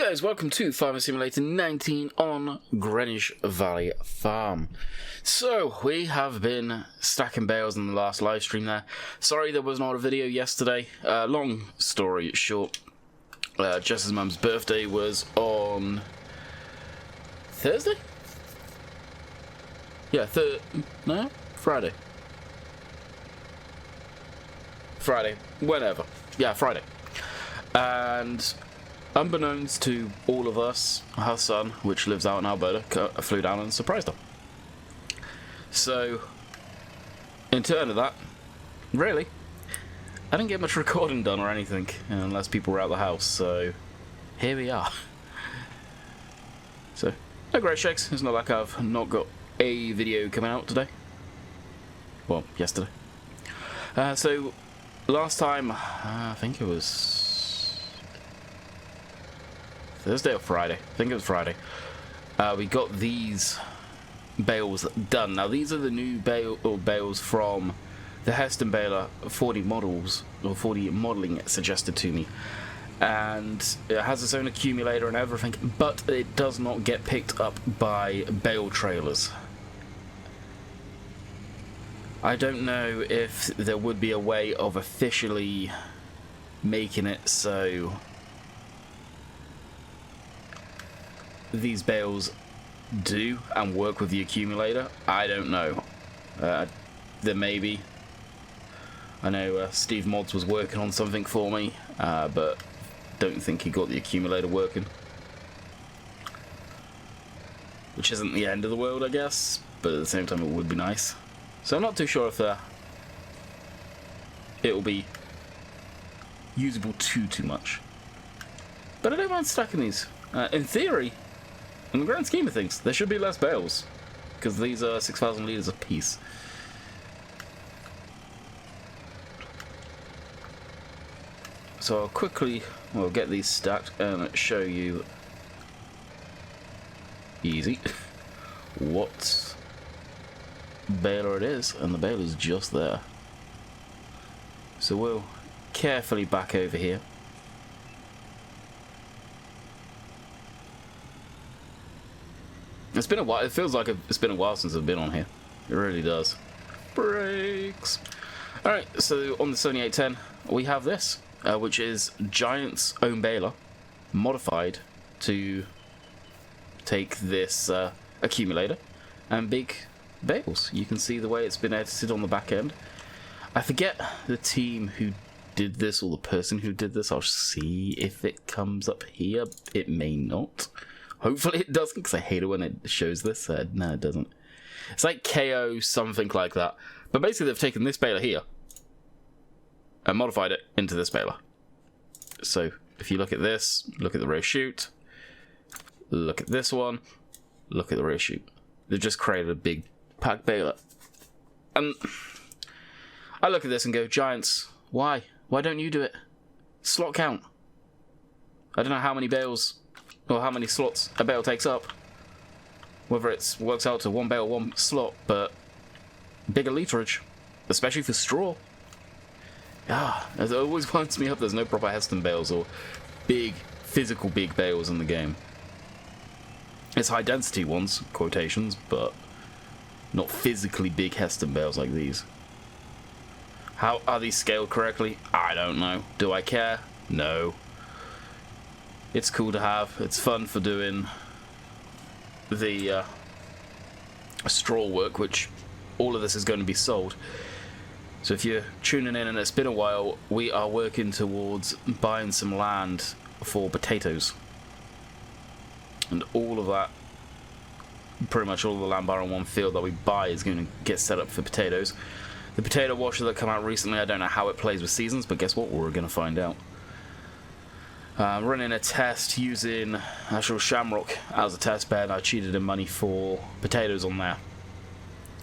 Guys, welcome to Farming Simulator 19 on Greenwich Valley Farm. So, we have been stacking bales in the last live stream there. Sorry there was not a video yesterday. Long story short, Jess's mum's birthday was on Thursday? Yeah, no? Friday. Friday. Whenever. Yeah, Friday. And unbeknownst to all of us, her son, which lives out in Alberta, flew down and surprised her. So, in turn of that, really, I didn't get much recording done or anything, unless people were out of the house, so here we are. So, no great shakes. It's not like I've not got a video coming out today. Well, yesterday. So, last time, I think it was Thursday or Friday? I think it was Friday. We got these bales done. Now these are the new bales from the Heston baler 40 models, or 40 modelling suggested to me. And it has its own accumulator and everything, but it does not get picked up by bale trailers. I don't know if there would be a way of officially making it so these bales do and work with the accumulator. I don't know. There may be. I know Steve Mods was working on something for me, but don't think he got the accumulator working. Which isn't the end of the world, I guess, but at the same time it would be nice. So I'm not too sure if it will be usable too much. But I don't mind stacking these. In theory, in the grand scheme of things, there should be less bales, because these are 6,000 litres a piece. So I'll quickly get these stacked and show you easy what baler it is, and the baler's just there. So we'll carefully back over here. It's been a while. It feels like it's been a while since I've been on here. It really does. Brakes. Alright, so on the 7810, we have this, which is Giant's own baler, modified to take this accumulator and big bales. You can see the way it's been edited on the back end. I forget the team who did this, or the person who did this. I'll see if it comes up here. It may not. Hopefully it doesn't, because I hate it when it shows this. No, it doesn't. It's like KO, something like that. But basically they've taken this baler here and modified it into this baler. So if you look at this, look at the rear chute, look at this one, look at the rear chute. They've just created a big pack baler. And I look at this and go, Giants, why? Why don't you do it? Slot count. I don't know how many bales, or how many slots a bale takes up, whether it works out to one bale, one slot, but bigger literage, especially for straw. It always winds me up there's no proper Heston bales or big, physical big bales in the game. It's high density ones, quotations, but not physically big Heston bales like these. How are these scaled correctly? I don't know. Do I care? No. It's cool to have. It's fun for doing the straw work, which all of this is going to be sold. So if you're tuning in and it's been a while, we are working towards buying some land for potatoes. And all of that, pretty much all of the land bar on one field that we buy is going to get set up for potatoes. The potato washer that came out recently, I don't know how it plays with seasons, but guess what? We're going to find out. Running a test using actual shamrock as a test bed. I cheated in money for potatoes on there,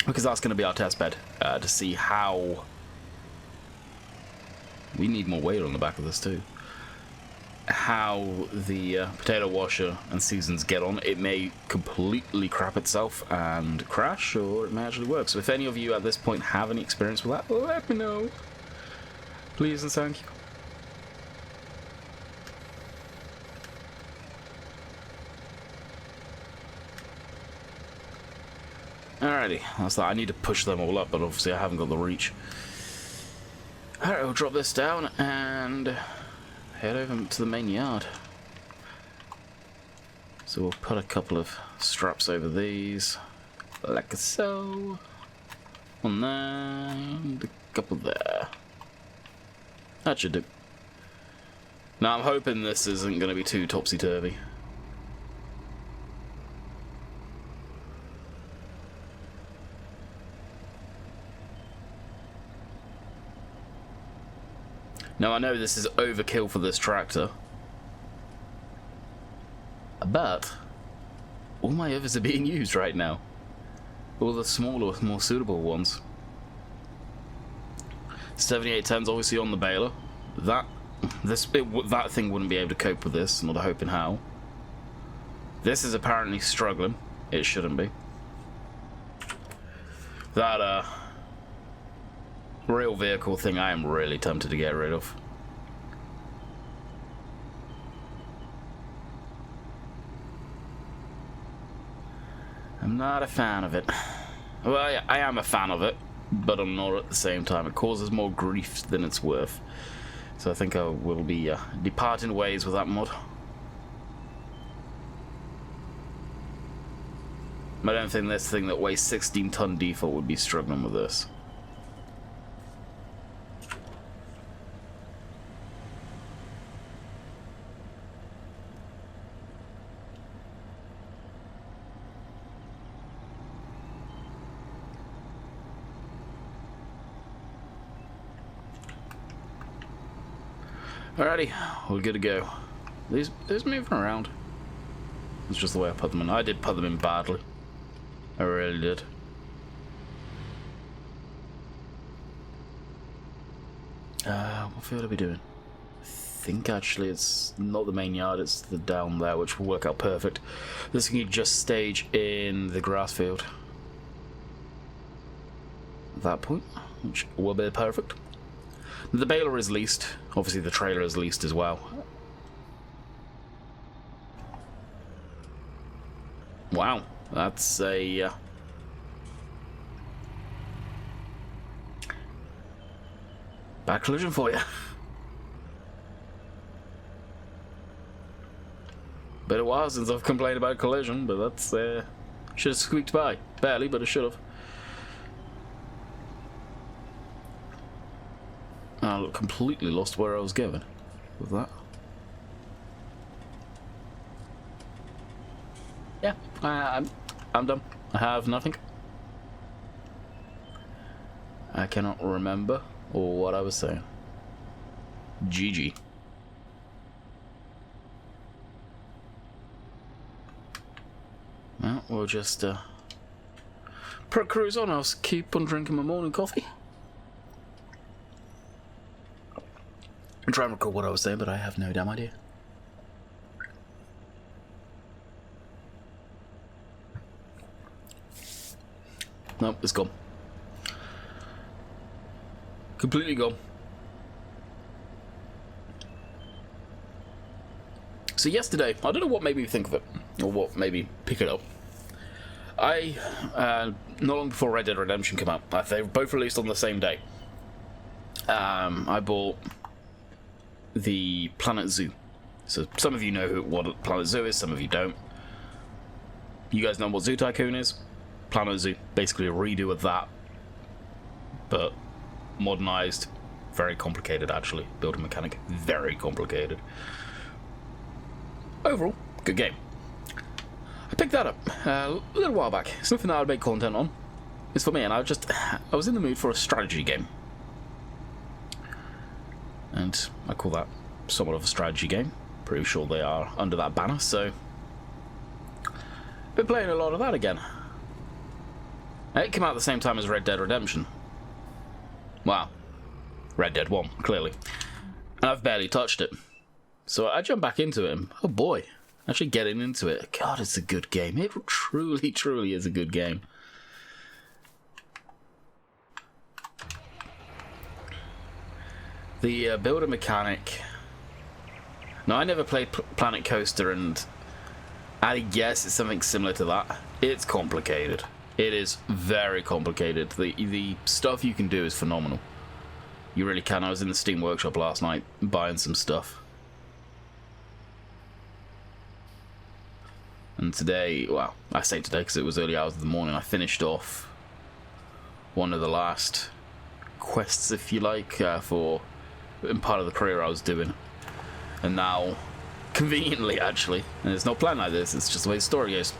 because that's going to be our test bed, to see how... We need more weight on the back of this too. How the potato washer and seasons get on. It may completely crap itself and crash, or it may actually work. So if any of you at this point have any experience with that, let me know. Please and thank you. Alrighty, that's that. I need to push them all up, but obviously I haven't got the reach. Alright, we'll drop this down and head over to the main yard. So we'll put a couple of straps over these, like so. One there, and a couple there. That should do. Now I'm hoping this isn't going to be too topsy-turvy. Now I know this is overkill for this tractor, but all my others are being used right now. All the smaller, more suitable ones. 7810's obviously on the baler. That thing wouldn't be able to cope with this, not hoping how. This is apparently struggling. It shouldn't be. That real vehicle thing I am really tempted to get rid of. I'm not a fan of it. Well, I am a fan of it, but I'm not at the same time. It causes more grief than it's worth. So I think I will be departing ways with that mod. I don't think this thing that weighs 16 ton default would be struggling with this. Alrighty, we're good to go. These moving around. It's just the way I put them in. I did put them in badly. I really did. What field are we doing? I think actually it's not the main yard, it's the down there, which will work out perfect. This can just stage in the grass field. At that point, which will be perfect. The baler is leased. Obviously the trailer is leased as well. Wow, that's a bad collision for you. Been a while since I've complained about collision, but that's should have squeaked by. Barely, but it should have. I completely lost where I was going with that. Yeah, I'm done. I have nothing. I cannot remember or what I was saying. GG. Well, we'll just put a cruise on. I'll keep on drinking my morning coffee. And try and recall what I was saying, but I have no damn idea. Nope, it's gone. Completely gone. So yesterday, I don't know what made me think of it, or what made me pick it up. I, not long before Red Dead Redemption came out, they were both released on the same day. I bought the Planet Zoo. So some of you know what Planet Zoo is, some of you don't. You guys know what Zoo Tycoon is? Planet Zoo, basically a redo of that, but modernized. Very complicated, actually. Building mechanic, very complicated. Overall, good game. I picked that up a little while back. It's nothing that I'd make content on. It's for me, and I was in the mood for a strategy game. And I call that somewhat of a strategy game. Pretty sure they are under that banner, so been playing a lot of that again. It came out at the same time as Red Dead Redemption. Wow. Red Dead 1, clearly. And I've barely touched it. So I jumped back into it, and oh boy, actually getting into it. God, it's a good game. It truly, truly is a good game. The builder mechanic. Now, I never played Planet Coaster, and I guess it's something similar to that. It's complicated. It is very complicated. The stuff you can do is phenomenal. You really can. I was in the Steam Workshop last night buying some stuff. And today, well, I say today because it was early hours of the morning, I finished off one of the last quests, if you like, for in part of the career I was doing. And now, conveniently actually, and it's not planned like this, it's just the way the story goes,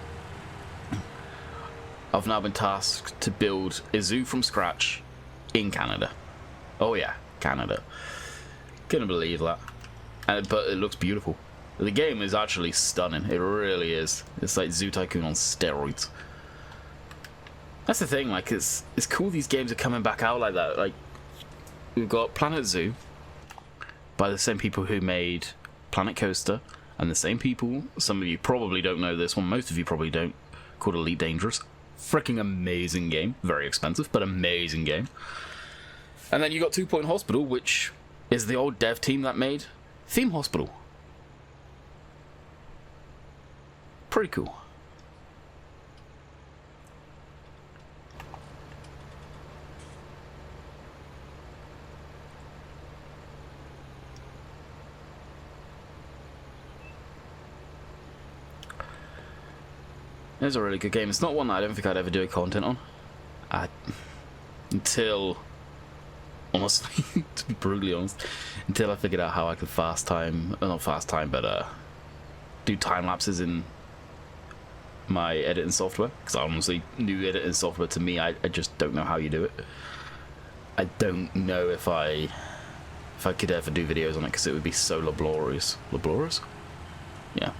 I've now been tasked to build a zoo from scratch in Canada. Oh yeah, Canada. Couldn't believe that. But it looks beautiful. The game is actually stunning. It really is. It's like Zoo Tycoon on steroids. That's the thing. Like, it's cool these games are coming back out like that. Like, we've got Planet Zoo by the same people who made Planet Coaster, and the same people. Some of you probably don't know this one. Most of you probably don't. Called Elite Dangerous. Freaking amazing game. Very expensive, but amazing game. And then you got 2 Point Hospital, which is the old dev team that made Theme Hospital. Pretty cool. It's a really good game. It's not one that I don't think I'd ever do a content on. Until, honestly, to be brutally honest, until I figured out how I could fast time, not fast time, but do time lapses in my editing software. Because honestly, new editing software to me, I just don't know how you do it. I don't know if I could ever do videos on it because it would be so laborious. Laborious? Yeah.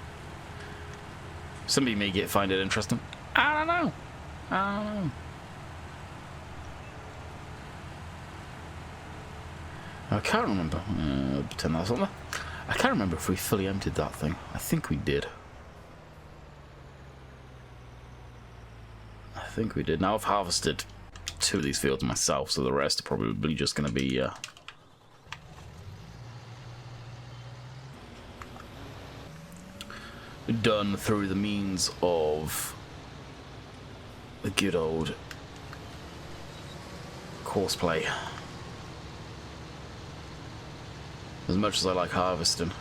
Some of you may find it interesting. I don't know. I can't remember. Pretend that's on there. I can't remember if we fully emptied that thing. I think we did. Now I've harvested 2 of these fields myself, so the rest are probably just going to be done through the means of the good old courseplay. As much as I like harvesting,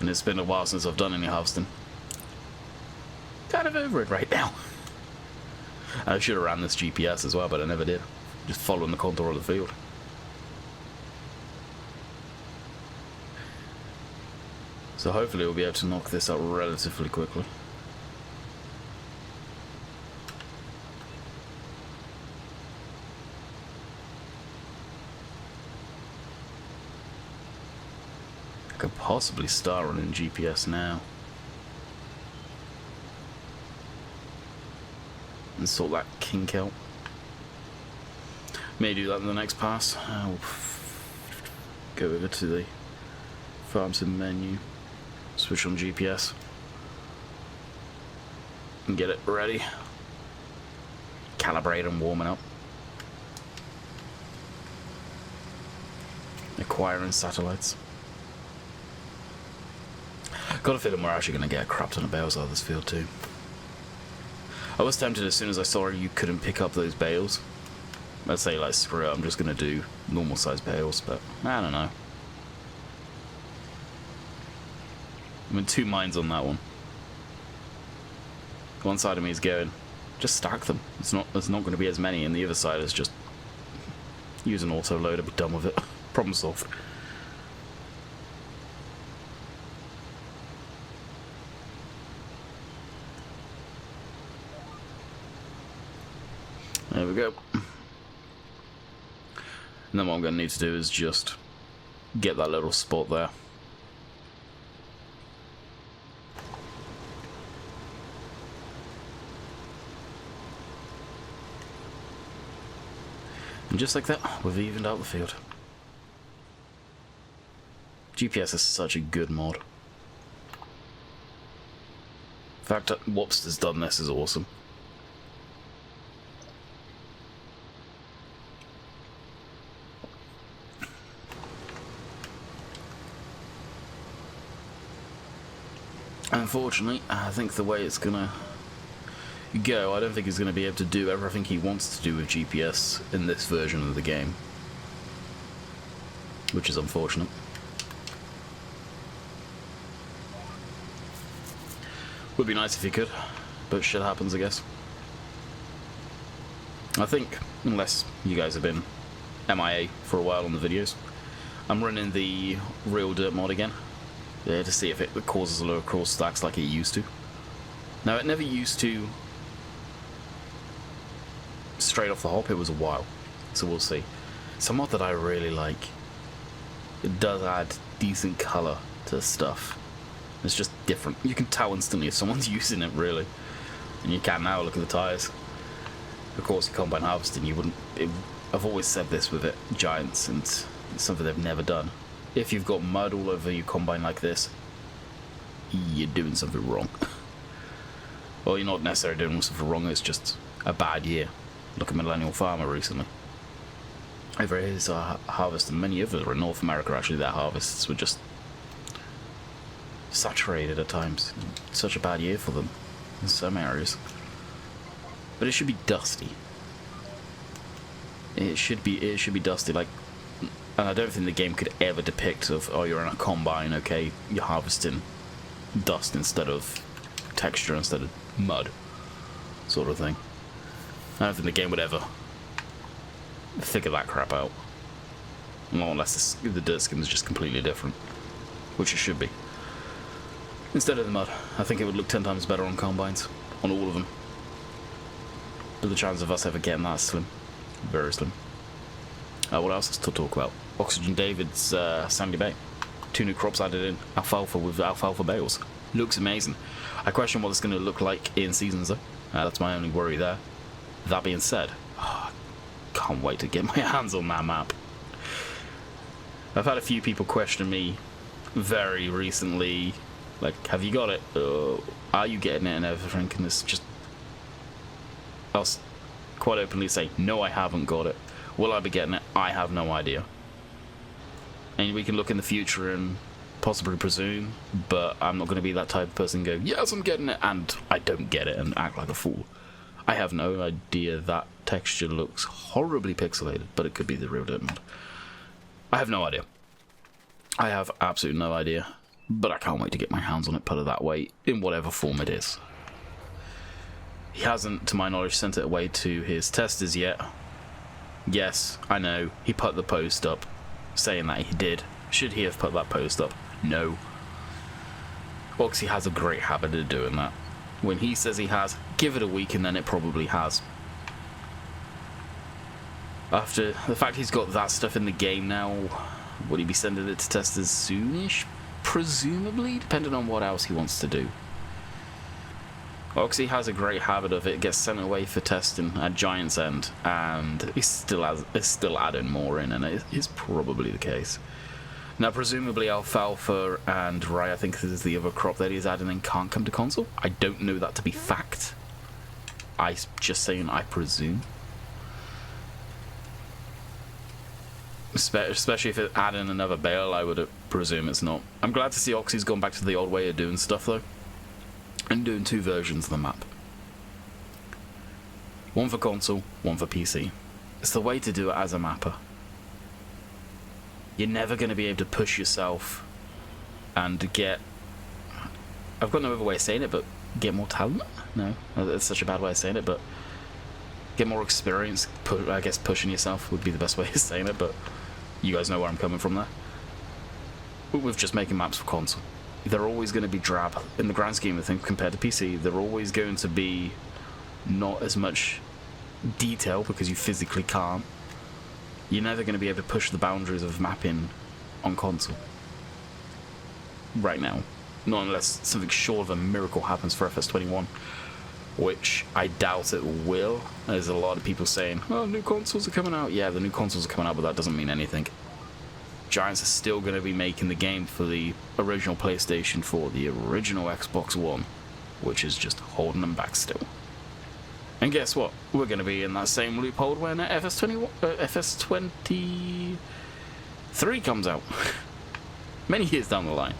and it's been a while since I've done any harvesting, kind of over it right now. I should have ran this GPS as well, but I never did. Just following the contour of the field. So hopefully we'll be able to knock this out relatively quickly. I could possibly start running GPS now. And sort that kink out. May do that in the next pass. I'll go over to the farm sim menu, switch on GPS, and get it ready. Calibrate and warming up. Acquiring satellites. Got a feeling we're actually going to get a crap ton of bales out of this field too. I was tempted as soon as I saw you couldn't pick up those bales. I'd say, like, screw it, I'm just going to do normal size bales, but I don't know. I'm in 2 minds on that one. One side of me is going, just stack them. There's not going to be as many, and the other side is just use an auto loader, be done with it. Problem solved. There we go. And then what I'm going to need to do is just get that little spot there. And just like that, we've evened out the field. GPS is such a good mod. In fact, Wobster's done this is awesome. Unfortunately, I think the way it's gonna go, I don't think he's going to be able to do everything he wants to do with GPS in this version of the game, which is unfortunate. Would be nice if he could, but shit happens, I guess. I think, unless you guys have been MIA for a while on the videos, I'm running the real dirt mod again, to see if it causes lower cross stacks like it used to. Now, it never used to straight off the hop, it was a while, so we'll see. It's a mod that I really like. It does add decent colour to stuff. It's just different. You can tell instantly if someone's using it, really. And you can now, look at the tyres. Of course, you combine harvesting, you wouldn't... I've always said this with it, Giants, and it's something they've never done. If you've got mud all over your combine like this, you're doing something wrong. Well, you're not necessarily doing something wrong, it's just a bad year. Look at Millennial Farmer recently. Over his harvest, and many others in North America, actually, their harvests were just saturated at times. Such a bad year for them in some areas. But it should be dusty. It should be dusty, like, and I don't think the game could ever depict of, oh, you're in a combine, okay, you're harvesting dust instead of texture, instead of mud, sort of thing. I don't think the game would ever figure that crap out. Not unless the dirt skin is just completely different, which it should be. Instead of the mud, I think it would look 10 times better on combines, on all of them. But the chance of us ever getting that is slim. Very slim. What else is to talk about? Oxygen David's Sandy Bay. 2 new crops added in. Alfalfa with alfalfa bales. Looks amazing. I question what it's going to look like in seasons though. That's my only worry there. That being said, can't wait to get my hands on that map. I've had a few people question me very recently, like, have you got it? Are you getting it and everything? And it's just... I'll quite openly say, no, I haven't got it. Will I be getting it? I have no idea. And we can look in the future and possibly presume, but I'm not going to be that type of person go, yes, I'm getting it, and I don't get it and act like a fool. I have no idea. That texture looks horribly pixelated, but it could be the real dirt mod. I have no idea. I have absolutely no idea, but I can't wait to get my hands on it, put it that way, in whatever form it is. He hasn't, to my knowledge, sent it away to his testers yet. Yes, I know, he put the post up saying that he did. Should he have put that post up? No. Oxy has a great habit of doing that. When he says he has, give it a week and then it probably has. After the fact he's got that stuff in the game now, would he be sending it to testers soonish? Presumably, depending on what else he wants to do. Oxy has a great habit of it gets sent away for testing at Giant's End, and he still adding more in, and it is probably the case. Now, presumably alfalfa and rye, I think this is the other crop that he's adding in, can't come to console. I don't know that to be fact. I just saying I presume. Especially if it's adding another bale, I would presume it's not. I'm glad to see Oxy's gone back to the old way of doing stuff though. And doing 2 versions of the map. One for console, one for PC. It's the way to do it as a mapper. You're never going to be able to push yourself and get... I've got no other way of saying it, but get more talent? No, that's such a bad way of saying it, but get more experience. I guess pushing yourself would be the best way of saying it, but you guys know where I'm coming from there. With just making maps for console. They're always going to be drab in the grand scheme of things compared to PC. They're always going to be not as much detail because you physically can't. You're never going to be able to push the boundaries of mapping on console. Right now. Not unless something short of a miracle happens for FS21. Which I doubt it will. There's a lot of people saying, oh, new consoles are coming out. Yeah, the new consoles are coming out, but that doesn't mean anything. Giants are still going to be making the game for the original PlayStation 4, the original Xbox One, which is just holding them back still. And guess what? We're going to be in that same loophole when FS23 comes out. Many years down the line.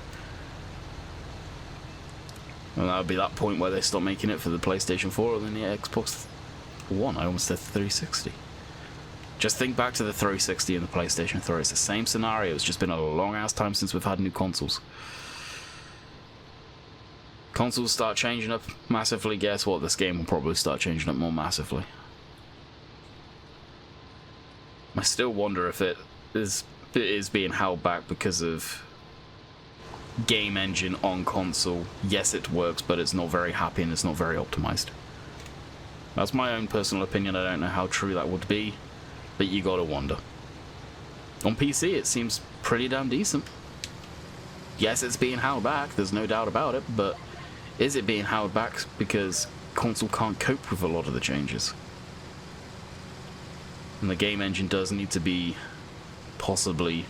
And that would be that point where they stop making it for the PlayStation 4 and then the Xbox One. I almost said 360. Just think back to the 360 and the PlayStation 3. It's the same scenario. It's just been a long ass time since we've had new consoles. Consoles start changing up massively. Guess what? This game will probably start changing up more massively. I still wonder if it is being held back because of game engine on console. Yes, it works, but it's not very happy and it's not very optimized. That's my own personal opinion. I don't know how true that would be, but you gotta wonder. On PC, it seems pretty damn decent. Yes, it's being held back, there's no doubt about it, but is it being held back because console can't cope with a lot of the changes? And the game engine does need to be possibly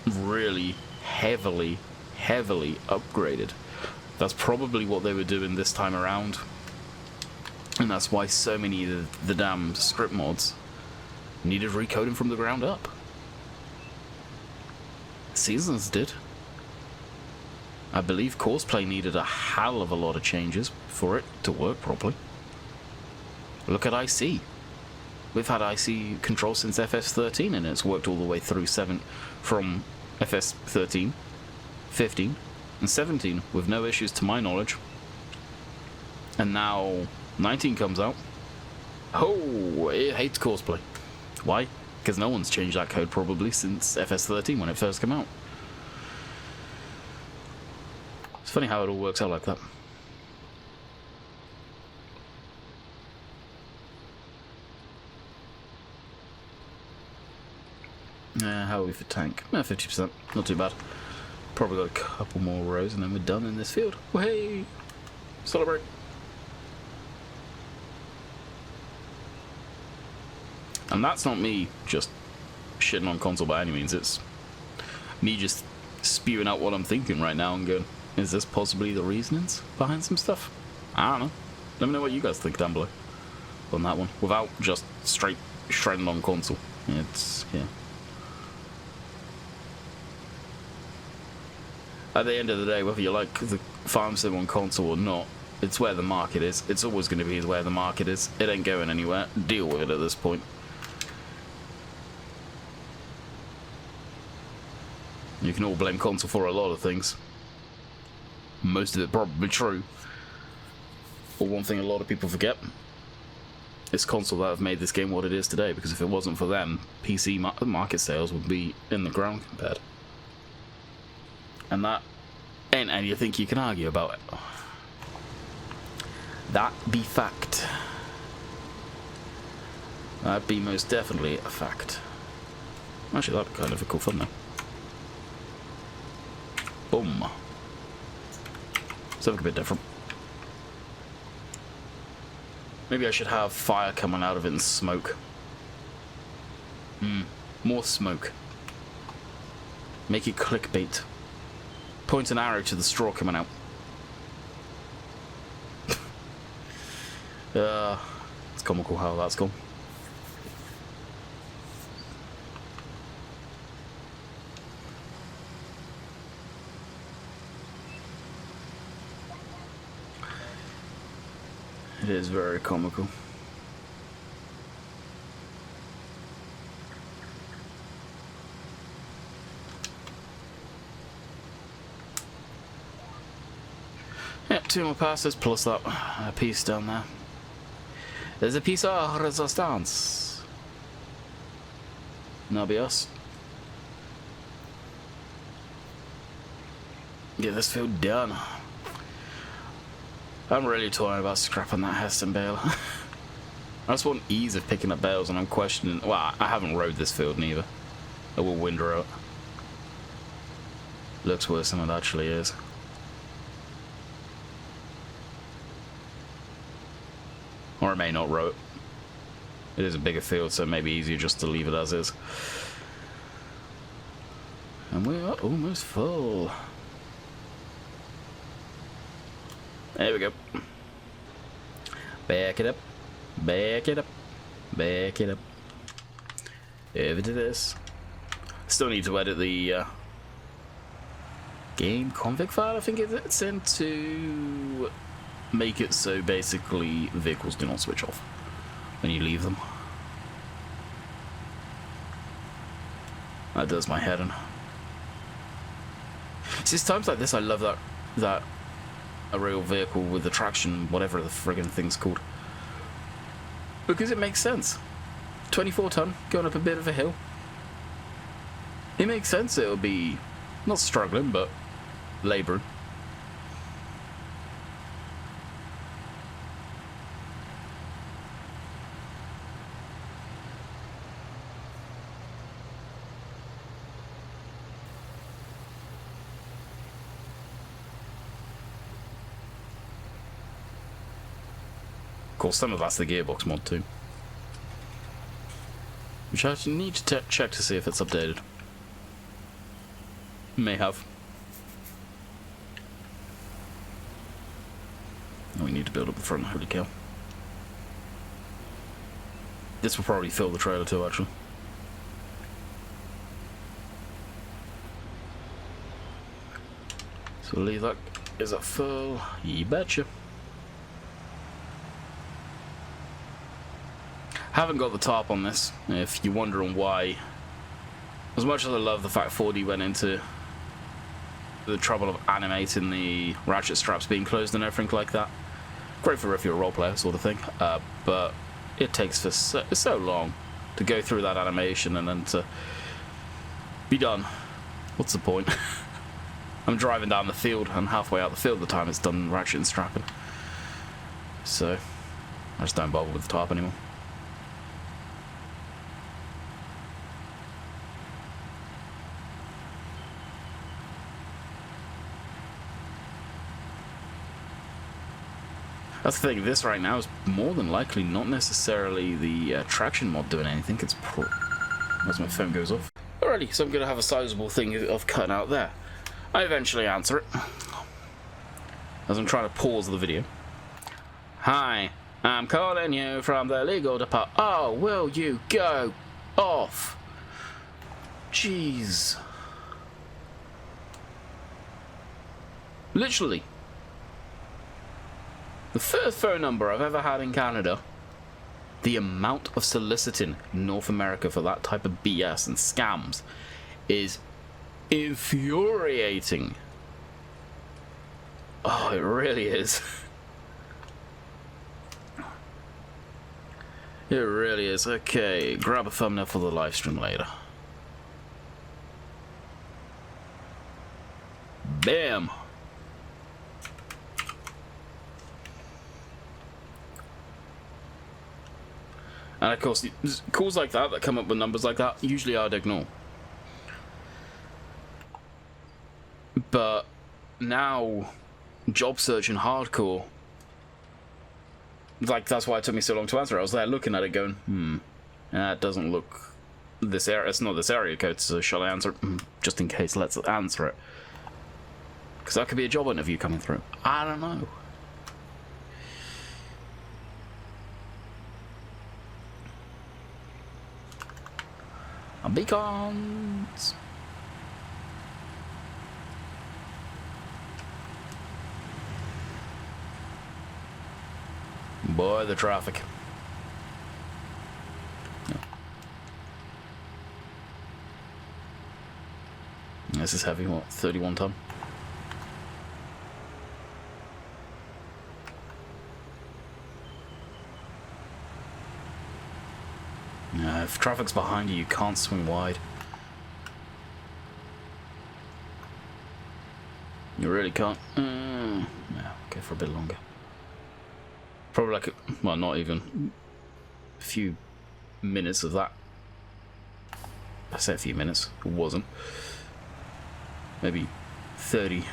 really heavily upgraded. That's probably what they were doing this time around. And that's why so many of the damn script mods needed recoding from the ground up. Seasons did. I believe Courseplay needed a hell of a lot of changes for it to work properly. Look at IC. We've had IC control since FS13 and it's worked all the way through 7 from FS13, 15, and 17 with no issues to my knowledge. And now 19 comes out. Oh, it hates Courseplay. Why? Because no one's changed that code probably since FS13 when it first came out. It's funny how it all works out like that. How are we for tank? 50%. Not too bad. Probably got a couple more rows and then we're done in this field. Hey! Celebrate! And that's not me just shitting on console by any means. It's me just spewing out what I'm thinking right now and going, is this possibly the reasonings behind some stuff? I don't know. Let me know what you guys think down below on that one. Without just straight shredding on console. It's, yeah. At the end of the day, whether you like the farm sim on console or not, it's where the market is. It's always going to be where the market is. It ain't going anywhere. Deal with it at this point. You can all blame console for a lot of things. Most of it probably true. But one thing a lot of people forget, it's console that have made this game what it is today, because if it wasn't for them, PC market sales would be in the ground compared. And that ain't anything you can argue about it. That be fact. That be most definitely a fact. Actually, that'd be kind of a cool fun though. Boom. Something a bit different. Maybe I should have fire coming out of it and smoke. More smoke. Make it clickbait. Point an arrow to the straw coming out. It's comical how that's gone. It is very comical. Yeah, 2 more passes plus that piece down there. There's a piece of resistance. And that'll be us. Get this field done. I'm really torn about scrapping that Heston bale. I just want ease of picking up bales and I'm questioning... Well, I haven't rode this field neither. I will windrow it. Looks worse than it actually is. Or I may not row it. It is a bigger field, so it may be easier just to leave it as is. And we are almost full. There we go. Back it up. Back it up. Back it up. Over to this. Still need to edit the game config file, I think it's in, to make it so basically vehicles do not switch off when you leave them. That does my head in. See, it's times like this I love that a real vehicle with the traction, whatever the friggin' thing's called, because it makes sense. 24 ton going up a bit of a hill. It makes sense. It'll be not struggling, but labouring. Of course, some of that's the gearbox mod too, which I actually need to check to see if it's updated. May have. Oh, we need to build up the front. Holy cow! This will probably fill the trailer too, actually. So leave that. Is that full? You betcha. Haven't got the top on this, if you're wondering why. As much as I love the fact 4D went into the trouble of animating the ratchet straps being closed and everything like that. Great for if you're a role player sort of thing, but it takes for so long to go through that animation and then to be done. What's the point? I'm driving down the field and halfway out the field the time it's done ratchet and strapping. So I just don't bother with the top anymore. That's the thing, this right now is more than likely not necessarily the traction mod doing anything, it's as my phone goes off. Alrighty, so I'm going to have a sizable thing of cutting out there. I eventually answer it, as I'm trying to pause the video. Hi, I'm calling you from the legal department. Oh, will you go off? Jeez. Literally. The first phone number I've ever had in Canada. The amount of soliciting in North America for that type of BS and scams is infuriating. Oh, it really is. It really is. Okay, grab a thumbnail for the live stream later. Bam! And of course, calls like that come up with numbers like that, usually I'd ignore. But now, job searching hardcore, like that's why it took me so long to answer. I was there looking at it going, that doesn't look this area, it's not this area code, so shall I answer it? Just in case, let's answer it. Because that could be a job interview coming through. I don't know. Beacons. Boy, the traffic. Yeah. This is heavy, what, 31 ton? If traffic's behind you, you can't swing wide. You really can't. Yeah, okay, for a bit longer. Probably like, well, not even a few minutes of that. I say a few minutes, it wasn't. Maybe 30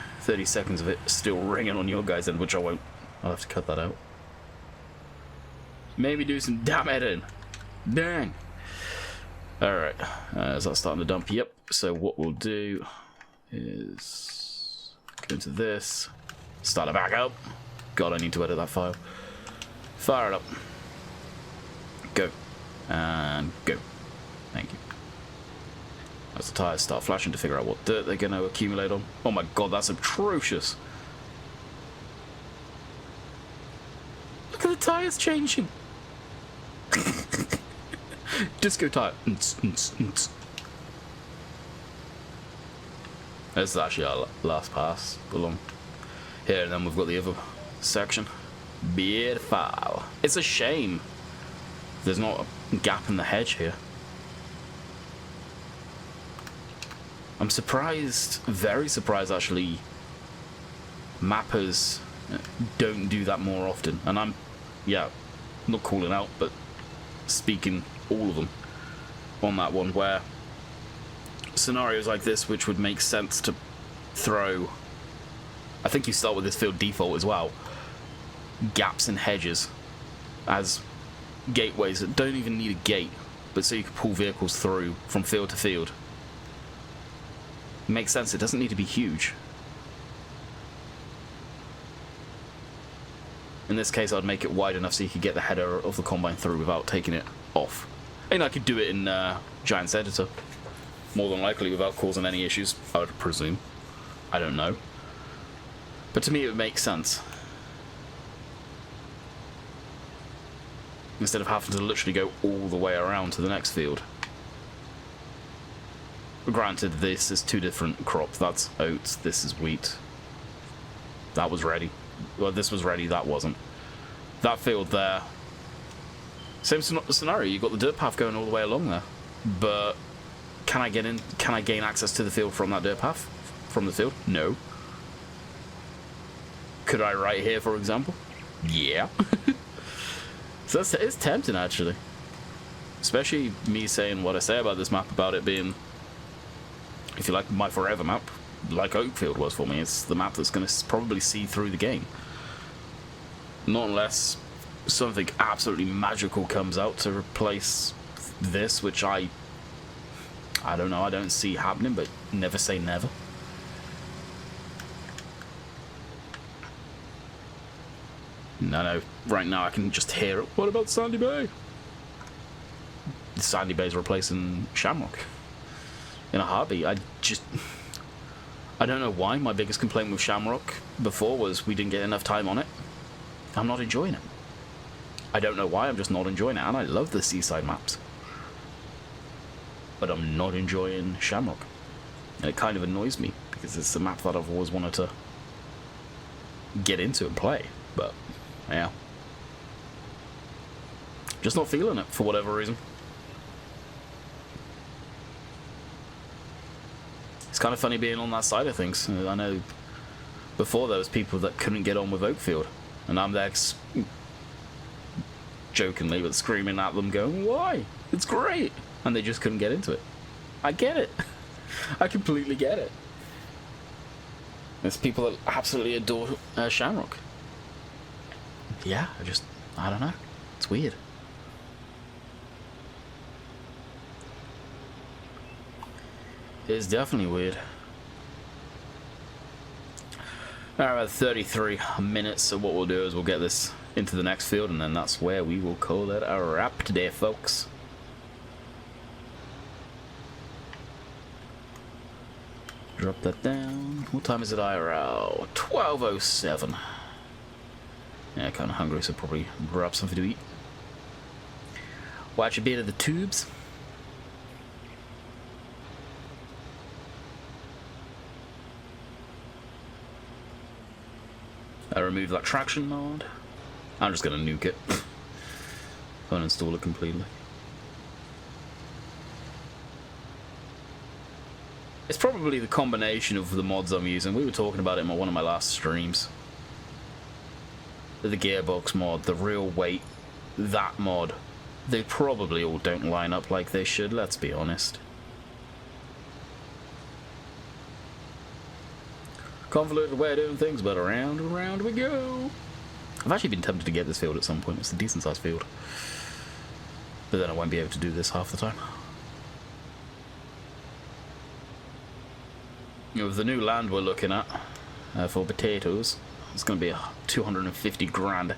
seconds of it still ringing on your guys' end, which I won't. I'll have to cut that out. Maybe do some damn editing. Dang. Alright, is that starting to dump? Yep. So what we'll do is go into this, start it back up. God, I need to edit that file. Fire it up. Go. And go. Thank you. as the tyres start flashing to figure out what dirt they're going to accumulate on. Oh my god, that's atrocious. Look at the tyres changing. Disco tyre. This is actually our last pass along here, and then we've got the other section. Beautiful. It's a shame there's not a gap in the hedge here. I'm surprised, very surprised actually, mappers don't do that more often. And I'm, yeah, not calling out, but speaking all of them on that one, where scenarios like this, which would make sense to throw, I think you start with this field default as well, gaps in hedges as gateways that don't even need a gate, but so you can pull vehicles through from field to field. It makes sense, it doesn't need to be huge. In this case, I'd make it wide enough so you could get the header of the combine through without taking it off. And I could do it in Giants Editor, more than likely without causing any issues, I would presume. I don't know. But to me, it would make sense. Instead of having to literally go all the way around to the next field. Granted, this is two different crops. That's oats, this is wheat. That was ready. Well, this was ready, that wasn't. That field there, same scenario, you've got the dirt path going all the way along there. But can I get in? Can I gain access to the field from that dirt path? From the field? No. Could I right here, for example? Yeah. So it's tempting, actually. Especially me saying what I say about this map, about it being, if you like, my forever map, like Oakfield was for me. It's the map that's going to probably see through the game. Not unless something absolutely magical comes out to replace this, which I don't know, I don't see happening, but never say never. No, right now I can just hear it. What about Sandy Bay? Sandy Bay's replacing Shamrock in a heartbeat. I don't know why. My biggest complaint with Shamrock before was we didn't get enough time on it. I'm not enjoying it. I don't know why, I'm just not enjoying it. And I love the seaside maps, but I'm not enjoying Shamrock. And it kind of annoys me, because it's a map that I've always wanted to get into and play. But, yeah. Just not feeling it, for whatever reason. It's kind of funny being on that side of things. I know before there was people that couldn't get on with Oakfield, and I'm there jokingly but screaming at them going, why? It's great! And they just couldn't get into it. I get it. I completely get it. There's people that absolutely adore Shamrock. Yeah, I don't know. It's weird. It's definitely weird. Alright, about 33 minutes, so what we'll do is we'll get this into the next field, and then that's where we will call it a wrap today, folks. Drop that down. What time is it IRL? 12:07. Yeah, kind of hungry, so probably grab something to eat. Watch a bit of the tubes. I remove that traction mod. I'm just gonna nuke it. Uninstall it completely. It's probably the combination of the mods I'm using. We were talking about it in one of my last streams. The gearbox mod, the real weight, that mod. They probably all don't line up like they should, let's be honest. Convoluted way of doing things, but around and around we go. I've actually been tempted to get this field at some point. It's a decent sized field. But then I won't be able to do this half the time. You know, with the new land we're looking at for potatoes, it's going to be a 250 grand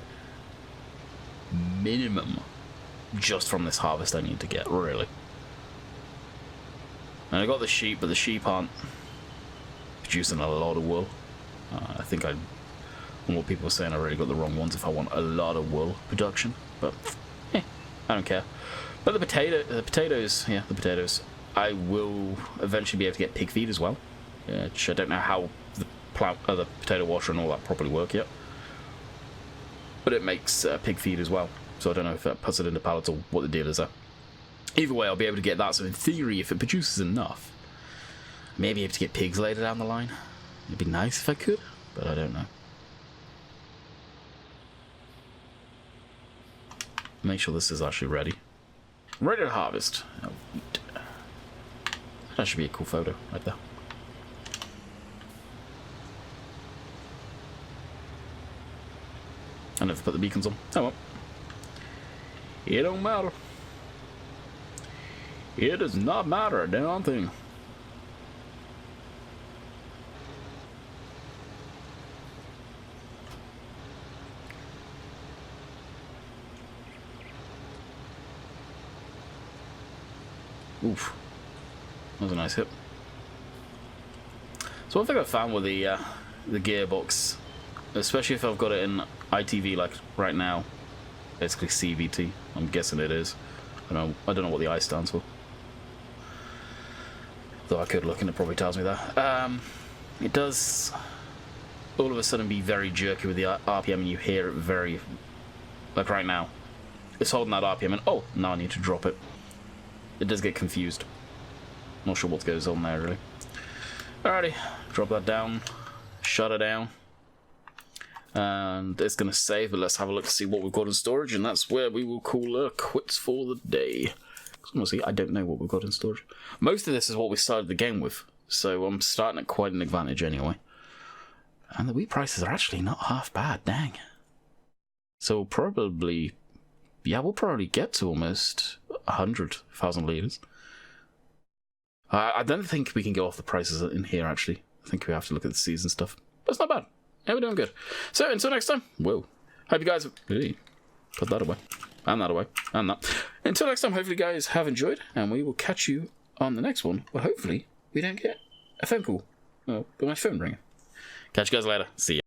minimum just from this harvest I need to get, really. And I got the sheep, but the sheep aren't producing a lot of wool. I think from what people were saying, I really got the wrong ones if I want a lot of wool production. But, I don't care. But the potatoes, I will eventually be able to get pig feed as well. Which I don't know how the potato washer and all that properly work yet. But it makes pig feed as well. So I don't know if that puts it into pallets or what the deal is there. Either way, I'll be able to get that. So in theory, if it produces enough, maybe able to get pigs later down the line. It'd be nice if I could, but I don't know. Make sure this is actually ready. Ready to harvest. Oh, that should be a cool photo right there. I never put the beacons on. Oh well. It don't matter. It does not matter a damn thing. Oof. That was a nice hit. So one thing I found with the gearbox, especially if I've got it in ITV like right now, basically CVT, I'm guessing it is. I don't know what the I stands for. Though I could look and it probably tells me that. It does all of a sudden be very jerky with the RPM, and you hear it very, like right now. It's holding that RPM and oh, now I need to drop it. It does get confused. Not sure what goes on there really. Alrighty, drop that down, shut it down. And it's going to save, but let's have a look to see what we've got in storage, and that's where we will call quits for the day. Honestly, I don't know what we've got in storage. Most of this is what we started the game with, so I'm starting at quite an advantage anyway. And the wheat prices are actually not half bad, dang. So we'll probably get to almost 100,000 litres. I don't think we can go off the prices in here, actually. I think we have to look at the season stuff. But it's not bad. Yeah, we're doing good. So, until next time, whoa. Hope you guys... Hey, put that away. And that away. And that. Until next time, hopefully you guys have enjoyed, and we will catch you on the next one, where hopefully we don't get a phone call. Oh, but my phone ringing. Catch you guys later. See ya.